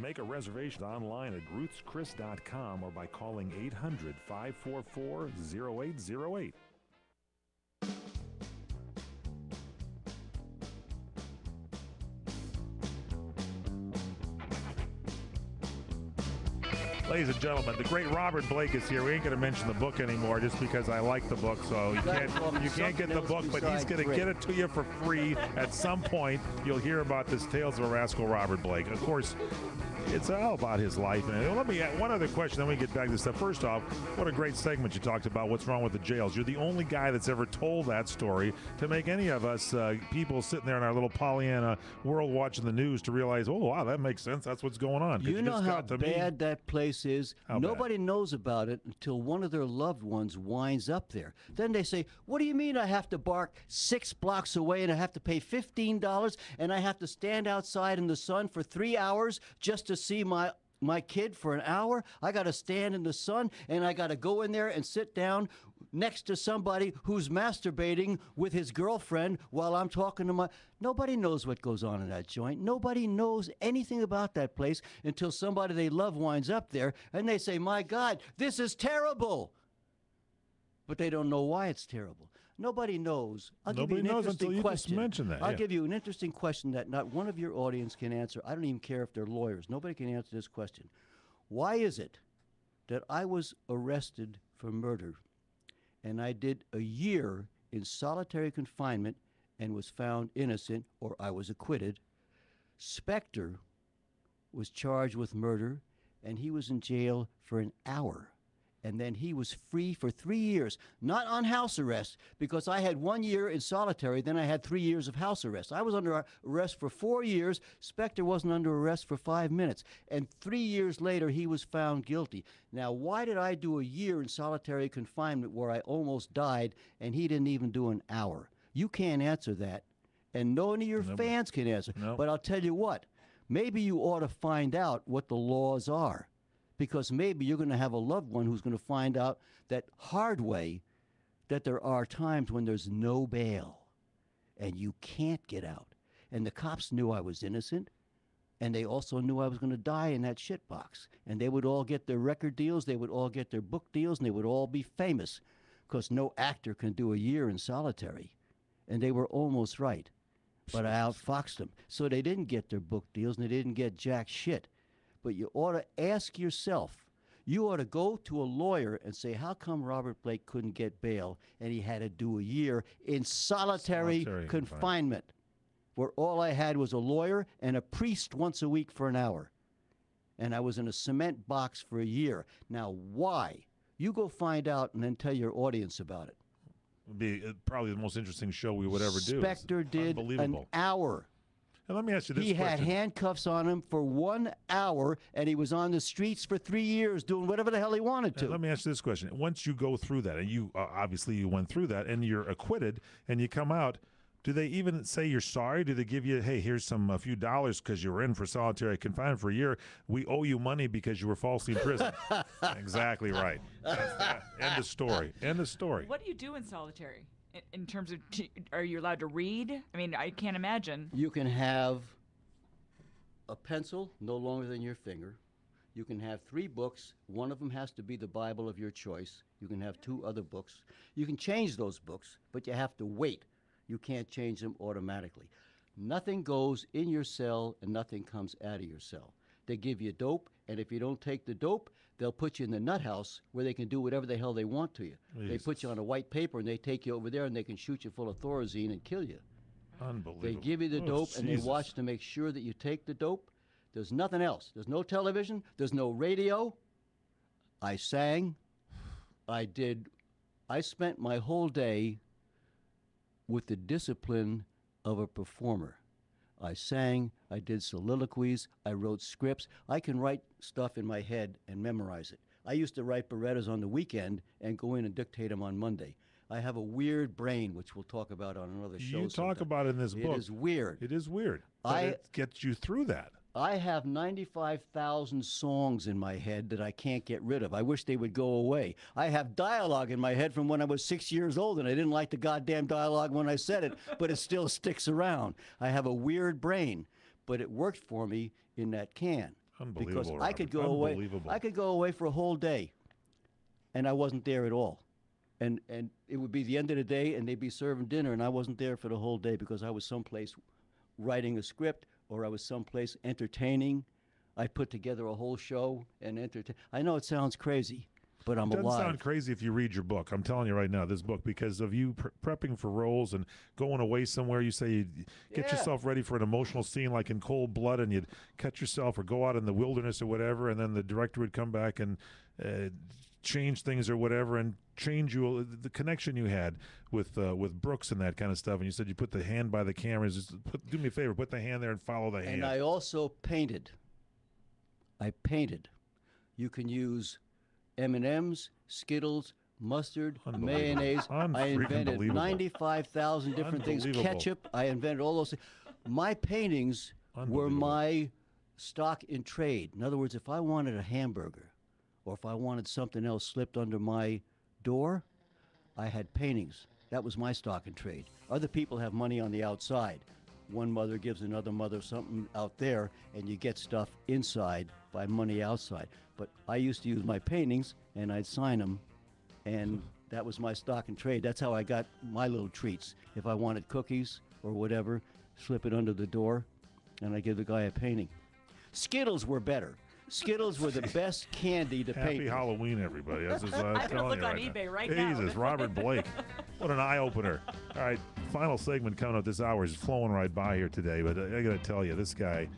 Make a reservation online at GruthsChris.com or by calling 800-544-0808. Ladies and gentlemen, the great Robert Blake is here. We ain't going to mention the book anymore just because I like the book, so you can't get the book, but he's going to get it to you for free. At some point, you'll hear about this Tales of a Rascal Robert Blake. Of course, it's all about his life. And let me add one other question, then we get back to this stuff. First off, what a great segment you talked about, what's wrong with the jails. You're the only guy that's ever told that story to make any of us people sitting there in our little Pollyanna world watching the news to realize, oh, wow, that makes sense. That's what's going on. You know how bad that place is? How Nobody knows about it until one of their loved ones winds up there. Then they say, what do you mean I have to bark 6 blocks away and I have to pay $15 and I have to stand outside in the sun for 3 hours just to see my kid for an hour? I got to stand in the sun and I got to go in there and sit down next to somebody who's masturbating with his girlfriend while I'm talking to my... Nobody knows what goes on in that joint. Nobody knows anything about that place until somebody they love winds up there and they say, my God, this is terrible. But they don't know why it's terrible. Nobody knows. Nobody knows until you just mention that. I'll give you an interesting question that not one of your audience can answer. I don't even care if they're lawyers. Nobody can answer this question. Why is it that I was arrested for murder and I did a year in solitary confinement and was found innocent, or I was acquitted? Spector was charged with murder and he was in jail for an hour. And then he was free for 3 years, not on house arrest, because I had 1 year in solitary, then I had 3 years of house arrest. I was under arrest for 4 years. Spector wasn't under arrest for 5 minutes. And 3 years later, he was found guilty. Now, why did I do a year in solitary confinement where I almost died, and he didn't even do an hour? You can't answer that, and none of your fans can answer. No. But I'll tell you what, maybe you ought to find out what the laws are. Because maybe you're going to have a loved one who's going to find out that hard way that there are times when there's no bail and you can't get out. And the cops knew I was innocent, and they also knew I was going to die in that shit box. And they would all get their record deals, they would all get their book deals, and they would all be famous because no actor can do a year in solitary. And they were almost right. But I outfoxed them. So they didn't get their book deals, and they didn't get jack shit. But you ought to ask yourself, you ought to go to a lawyer and say, how come Robert Blake couldn't get bail and he had to do a year in solitary confinement, where all I had was a lawyer and a priest once a week for an hour. And I was in a cement box for a year. Now, why? You go find out and then tell your audience about it. It would be probably the most interesting show we would ever do. Spector did an hour. And let me ask you this question. He had handcuffs on him for 1 hour, and he was on the streets for 3 years doing whatever the hell he wanted to. And let me ask you this question. Once you go through that, and you obviously you went through that, and you're acquitted, and you come out, do they even say you're sorry? Do they give you, hey, here's a few dollars because you were in for solitary confinement for a year. We owe you money because you were falsely in prison. Exactly right. End of story. End of story. What do you do in solitary? In terms of, are you allowed to read? I mean, I can't imagine. You can have a pencil no longer than your finger. You can have 3 books. One of them has to be the Bible of your choice. You can have 2 other books. You can change those books, but you have to wait. You can't change them automatically. Nothing goes in your cell and nothing comes out of your cell. They give you dope, and if you don't take the dope, they'll put you in the nut house where they can do whatever the hell they want to you. Jesus. They put you on a white paper, and they take you over there, and they can shoot you full of Thorazine and kill you. Unbelievable. They give you the dope, and they watch to make sure that you take the dope. There's nothing else. There's no television. There's no radio. I sang. I spent my whole day with the discipline of a performer. I sang, I did soliloquies, I wrote scripts. I can write stuff in my head and memorize it. I used to write Berettas on the weekend and go in and dictate them on Monday. I have a weird brain, which we'll talk about on another show. You talk about it in this book. It is weird. It is weird. But it gets you through that. I have 95,000 songs in my head that I can't get rid of. I wish they would go away. I have dialogue in my head from when I was 6 years old, and I didn't like the goddamn dialogue when I said it, but it still sticks around. I have a weird brain, but it worked for me in that can. Unbelievable. Because I could go away. Unbelievable. I could go away for a whole day, and I wasn't there at all. And it would be the end of the day, and they'd be serving dinner, and I wasn't there for the whole day because I was someplace writing a script, or I was someplace entertaining. I put together a whole show and entertain. I know it sounds crazy, but I'm It doesn't alive. sound crazy if you read your book. I'm telling you right now, this book, because of you prepping for roles and going away somewhere. You say you get Yeah. yourself ready for an emotional scene like in Cold Blood, and you'd cut yourself or go out in the wilderness or whatever, and then the director would come back and change things or whatever, and change you the connection you had with Brooks and that kind of stuff. And you said you put the hand by the cameras. Just do me a favor, put the hand there and follow the hand. And I also painted. I painted. You can use M&Ms, Skittles, mustard, Unbelievable. mayonnaise. I Unfreaking invented believable. 95,000 different things. Unbelievable. Ketchup. I invented all those things. My paintings were Unbelievable. my stock in trade. In other words, if I wanted a hamburger or if I wanted something else slipped under my door, I had paintings. That was my stock in trade. Other people have money on the outside. One mother gives another mother something out there, and you get stuff inside by money outside. But I used to use my paintings, and I'd sign them, and that was my stock in trade. That's how I got my little treats. If I wanted cookies or whatever, slip it under the door, and I give the guy a painting. Skittles were better. Skittles were the best candy to paint. Happy with. Halloween, everybody. That's just, I'm I'm gonna telling look you on right eBay now. right now. Jesus, Robert Blake. What an eye-opener. All right, final segment coming up. This hour is flowing right by here today, but I got to tell you, this guy,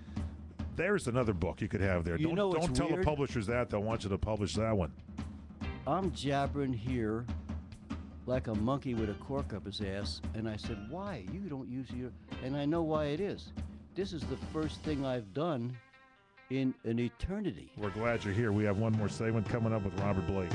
there's another book you could have there. You know what's don't tell the weird? publishers that. They'll want you to publish that one. I'm jabbering here like a monkey with a cork up his ass, and I said, why? You don't use your... And I know why it is. This is the first thing I've done in an eternity. We're glad you're here. We have one more segment coming up with Robert Blake.